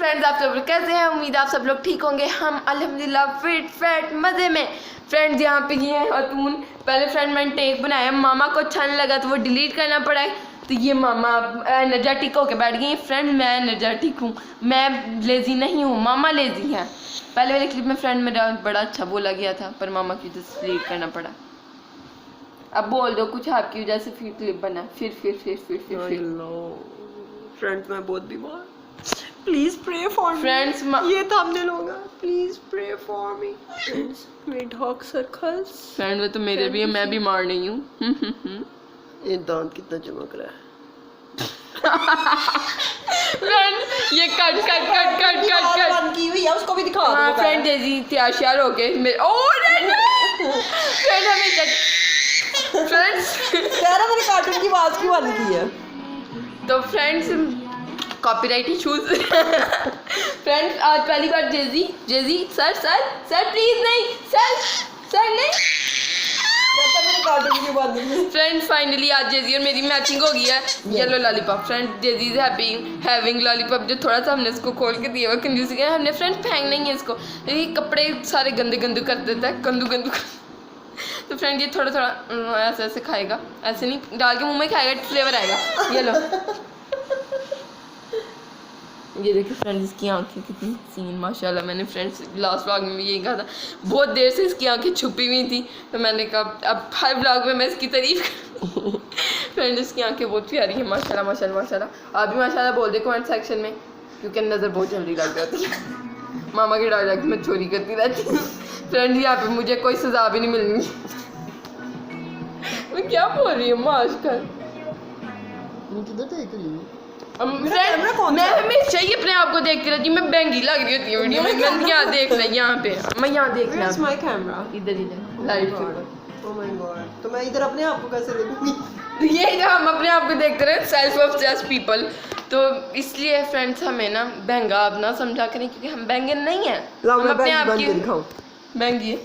Friends, आप सब लोग कैसे हैं? उम्मीद आप सब लोग ठीक होंगे। हम अल्हम्दुलिल्लाह फिट फैट मज़े में। फ्रेंड्स यहाँ पे ये है अतून। पहले फ्रेंड मैंने टेक बनाया, मामा को अच्छा नहीं लगा तो वो डिलीट करना पड़ा है। तो ये मामा एनर्जेटिक होके बैठ गई। फ्रेंड मैं एनर्जेटिक हूँ, मैं लेज़ी नहीं हूँ, मामा लेज़ी है। पहले वाले क्लिप में फ्रेंड मेरा बड़ा अच्छा बोला गया था पर मामा की वजह से डिलीट करना पड़ा। अब बोल दो कुछ आपकी वजह से फिर क्लिप बना। फिर फ्रेंड्स मैं बहुत बीमार, please pray for me. Friends ये थंबनेल होगा, please pray for me. Friends मेरे डार्क सर्कल्स। फ्रेंड वो तो मेरे भी है, मैं बीमार नहीं हूँ। ये दांत कितना चमक रहा है। फ्रेंड ये कट बंद की हुई है, उसको भी दिखा हाँ दो। फ्रेंड जैसी तैयार हो गए मेरे। फ्रेंड हमें फ्रेंड्स कह रहा मैंने कार्टून की आवाज क्यों बंद की है। तो फ्रेंड्स कॉपीराइट इश्यूज। फ्रेंड्स आज पहली बार जेजी सर प्लीज नहीं सर नहीं। मैंने कार्टून की बंद की। फ्रेंड्स फाइनली आज जेजी और मेरी मैचिंग हो गई है। Yellow lollipop. फ्रेंड जेजी इज हैविंग लॉलीपॉप जो थोड़ा सा हमने इसको खोल के दिया हुआ कंजूसी के। हमने फ्रेंड फेंक नहीं है इसको, ये कपड़े सारे गंदे कर देता है गंदू। तो फ्रेंड ये थोड़ा ऐसे खाएगा, ऐसे नहीं डाल के मुंह में खाएगा, फ्लेवर आएगा। ये लो ये देखिए फ्रेंड्स इसकी आंखें कितनी सीन माशाल्लाह। मैंने फ्रेंड्स लास्ट व्लॉग में भी यही कहा था, बहुत देर से इसकी आंखें छुपी हुई थी तो मैंने कहा अब हर व्लॉग में मैं इसकी तारीफ फ्रेंड इसकी आंखें बहुत प्यारी है माशाल्लाह। आप भी माशाल्लाह बोल दे कमेंट सेक्शन में, क्योंकि नज़र बहुत जल्दी लग जाती है। मामा के डायलॉग में चोरी करती रहती हूँ। फ्रेंड यहाँ पे मुझे कोई सजा भी नहीं मिलनी। मैं क्या बोल रही हूँ आजकल। मैं हमेशा ही अपने आप को देखती रहती हूँ। मैं बैंगी लग रही होती हूँ वीडियो में। मैं यहाँ देख रहा यहाँ पे, मैं यहाँ देख रहा माय कैमरा इधर लाइट। ओह माय गॉड, तो मैं इधर अपने आप को कैसे देखूंगी। ये जो हम अपने आप को देखते रहे सेल्फ ऑब्सेस्ड पीपल, तो इसलिए फ्रेंड्स हमें ना बैंगा आप ना समझा करें क्योंकि हम बैंगे नहीं है। हम अपने आप की बैंगी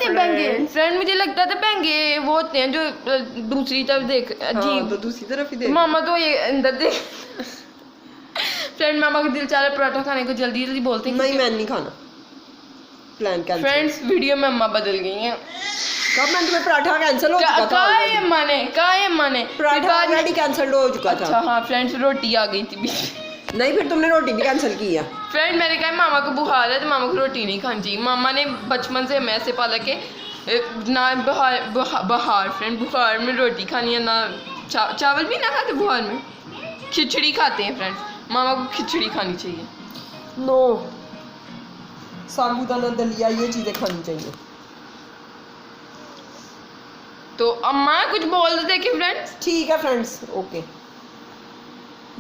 बैंगे। फ्रेंड मुझे लगता था बैंगे वो होते हैं जो दूसरी तरफ देख हाँ, तो दूसरी तरफ ही देख। मामा तो ये अंदर देख। फ्रेंड मामा को दिल चाह रहा पराठा खाने को, जल्दी बोलते हैं नहीं मैं नहीं खाना, प्लान कैंसिल। फ्रेंड्स वीडियो में अम्मा बदल गई हैं। कब मैं तुम्हें पराठा कैंसिल हो चुका था। का ये माने पराठा ऑलरेडी कैंसिल हो चुका था। अच्छा हाँ फ्रेंड्स रोटी आ गई थी बीच। नहीं फिर तुमने रोटी भी कैंसिल की है। फ्रेंड मैंने कहा मामा को बुखार है तो मामा को रोटी नहीं खानी चाहिए। मामा ने बचपन से हमें ऐसे पाला कि ना बुखार में रोटी खानी है, ना चावल भी ना खाते, बुखार में खिचड़ी खाते हैं। फ्रेंड्स मामा को खिचड़ी खानी चाहिए। नो साबूदाना दलिया ये चीजें खानी चाहिए। तो अम्मा कुछ बोल दो देखिए फ्रेंड्स। ठीक है फ्रेंड्स ओके।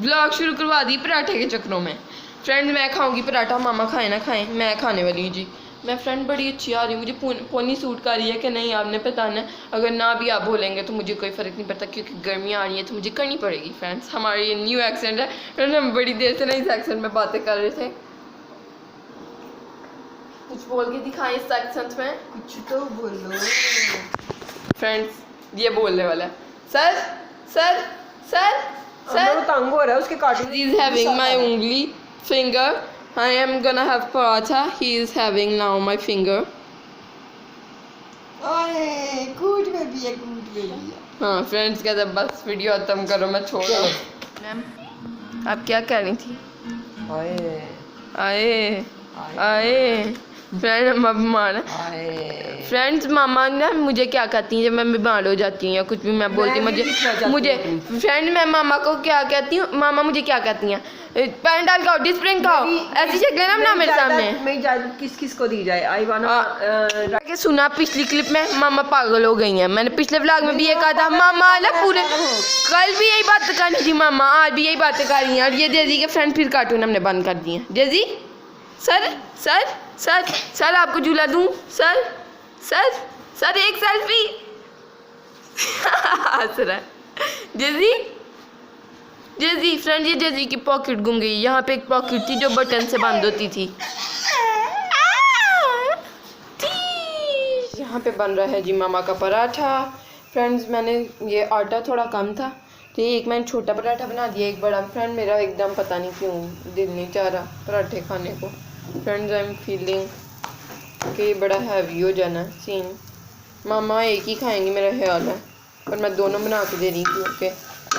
ब्लॉग शुरू करवा दी पराठे के चक्करों में। फ्रेंड मैं खाऊंगी पराठा, मामा खाए ना खाएं, मैं खाने वाली हूँ जी। मैं फ्रेंड बड़ी अच्छी आ रही हूँ, मुझे पोनी सूट कर रही है कि नहीं आपने बताना है। अगर ना भी आप बोलेंगे तो मुझे कोई फ़र्क नहीं पड़ता क्योंकि गर्मी आ रही है तो मुझे करनी पड़ेगी। फ्रेंड्स हमारे ये न्यू एक्सेंट है। फ्रेंड हम बड़ी देर से ना इस एक्सेंट में बातें कर रहे थे। कुछ बोल के दिखाएं इस एक्सेंट में, कुछ तो बोलो। फ्रेंड्स ये बोलने वाला है सर तंग हो रहा है उसके cartoon. He is having my only finger. I am gonna have paratha. He is having now my finger. ओए गुड बेबी है, गुड बेबी है। हाँ फ्रेंड्स कहते बस वीडियो खत्म करो, मैं छोड़ रहा हूँ। मैम आप क्या कह रही थी? आए फ्रेंड हम बीमार हैं। फ्रेंड्स मामा ना मुझे क्या कहती हैं जब मैं बीमार हो जाती हूँ या कुछ भी मैं बोलती हूँ मुझे फ्रेंड मैं मामा को क्या कहती हूँ, मामा मुझे क्या कहती हैं, पैन डाल खाओ, डिस्प्रिंग खाओ, ऐसी शक्लें ना मेरे सामने। मैं इजाजत किस को दी जाए। आई वाना सुना पिछली क्लिप में मामा पागल हो गई हैं। मैंने पिछले व्लॉग में भी ये कहा था मामा ना पूरे कल भी यही बात करनी थी, मामा आज भी यही बातें कर रही हैं। और ये जेजी के फ्रेंड फिर कार्टून हमने बंद कर दिए। जेजी सर आपको झूला दूं सर एक सेल्फी। हंस रहा है जेजी फ्रेंड। ये जेजी की पॉकेट गुम गई। यहाँ पे एक पॉकेट थी जो बटन से बंद होती थी। यहाँ पे बन रहा है जी मामा का पराठा। फ्रेंड्स मैंने ये आटा थोड़ा कम था तो एक मैंने छोटा पराठा बना दिया, एक बड़ा। फ्रेंड मेरा एकदम पता नहीं क्यों दिल नहीं चाह रहा पराठे खाने को। फ्रेंड्स आई एम फीलिंग कि ये बड़ा हैवी हो जाना सीन। मामा एक ही खाएंगी मेरा ख्याल है, पर मैं दोनों बना के दे रही हूँ क्योंकि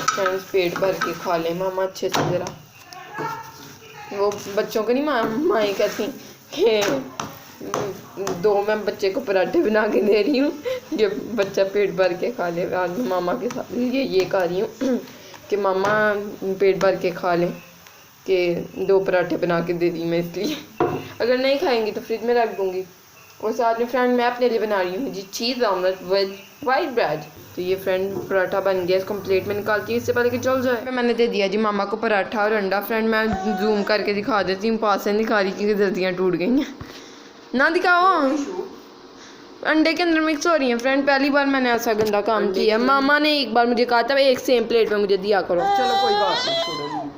फ्रेंड्स पेट भर के खा लें मामा अच्छे से ज़रा। वो बच्चों को नहीं माएँ कहती कि दो मैं बच्चे को पराठे बना के दे रही हूँ जो बच्चा पेट भर के खा ले। आज मैं मामा के साथ ये खा रही हूँ कि मामा पेट भर के खा लें, कि 2 पराठे बना के दे दी मैं इसलिए। अगर नहीं खाएंगी तो फ्रिज में रख दूँगी। और साथ में फ्रेंड मैं अपने लिए बना रही हूँ जी cheese omelette with white bread. तो ये फ्रेंड पराठा बन गया, इसको प्लेट में निकालती हूँ इससे पहले कि जल जाए। मैंने दे दिया जी मामा को पराठा और अंडा। फ्रेंड मैं जूम करके दिखा देती हूँ, पास से दिखा रही क्योंकि जल्दियाँ टूट गई हैं। ना दिखाओ, अंडे के अंदर मिक्स हो रही हैं। फ्रेंड पहली बार मैंने ऐसा गंदा काम किया। मामा ने एक बार मुझे कहा था एक सेम प्लेट में मुझे दिया करो। चलो कोई बात नहीं, छोड़ो।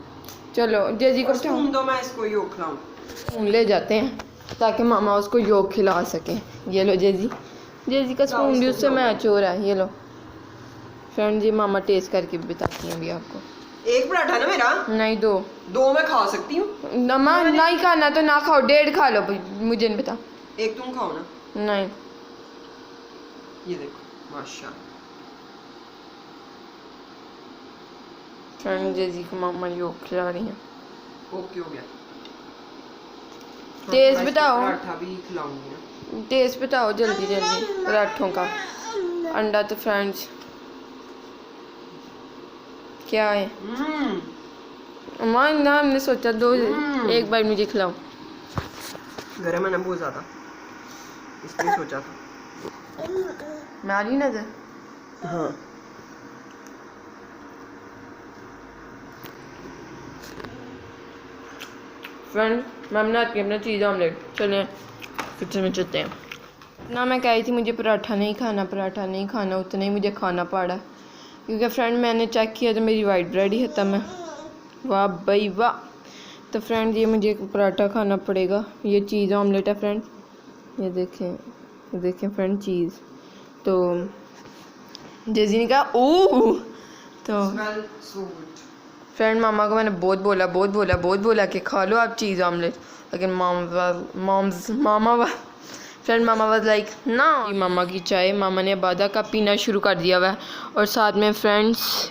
चलो जेजी को स्पून दो, मैं इसको योग खिलाऊं। ले जाते हैं ताकि मामा उसको योग खिला सकें। ये लो जेजी, जेजी का स्पून भी उससे मैच हो रहा है। ये लो फ्रेंड जी, मामा टेस्ट करके भी बताती हैं अभी आपको। एक पराठा ना मेरा? नहीं, 2 मैं खा सकती हूँ। मामा नहीं खाना तो ना खाओ, 1.5 खा लो, मुझे नहीं पता। एक तुम खाओ ना। नहीं, ये देखो माशाल्लाह। फ्रेंड जेजी को मामा योग खिला रही हैं। ओके हो गया। टेस्ट बताओ, पराठा भी खिलाऊंगी ना। टेस्ट बताओ जल्दी जल्दी पराठों का। अंडा तो फ्रेंड्स क्या है अम्मा ना, हमने सोचा 2 एक बार मुझे खिलाओ। गरम है ना बहुत ज़्यादा, इसलिए सोचा था। मैं आ रही नजर। हाँ फ्रेंड मैं बनाती हूँ अपना चीज़ ऑमलेट। चलें किचन में चलते हैं ना। मैं कह रही थी मुझे पराठा नहीं खाना, पराठा नहीं खाना, उतना ही मुझे खाना पड़ा क्योंकि फ्रेंड मैंने चेक किया तो मेरी वाइट ब्रेड ही खत्म है। वाह भाई वाह। तो फ्रेंड ये मुझे पराठा खाना पड़ेगा। ये चीज़ ऑमलेट है फ्रेंड, ये देखें फ्रेंड चीज़। तो जेजी ने कहा ओह, तो फ्रेंड मामा को मैंने बहुत बोला कि खा लो आप चीज़ ऑमलेट, लेकिन मामा वाज लाइक ना। मामा की चाय मामा ने अब आधा कप पीना शुरू कर दिया हुआ है। और साथ में फ्रेंड्स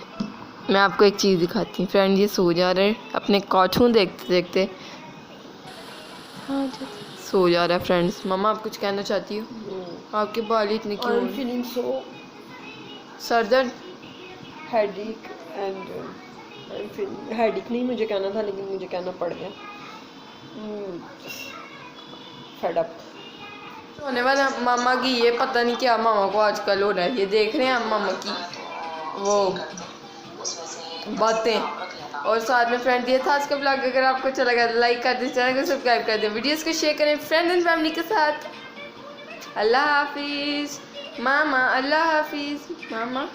मैं आपको एक चीज़ दिखाती हूँ। फ्रेंड ये सो जा रहे अपने कार्टून देखते देखते, हाँ सो जा रहा है। फ्रेंड्स मामा आप कुछ कहना चाहती हो? आपके बाल इतने क्यों? फीलिंग सो सर दर्द, हेडेक एंड हेडेक नहीं मुझे कहना था, लेकिन मुझे कहना पड़ गया। फेड अप होने वाला मामा की। ये पता नहीं क्या मामा को आजकल हो रहा है। ये देख रहे हैं हम मामा की वो बातें। और साथ में फ्रेंड ये था आज का ब्लॉग। अगर आपको अच्छा लगा तो लाइक कर दें, चैनल को सब्सक्राइब कर दें, वीडियोस को शेयर करें फ्रेंड एंड फैमिली के साथ। अल्लाह हाफिज़ मामा, अल्लाह हाफिज़ मामा।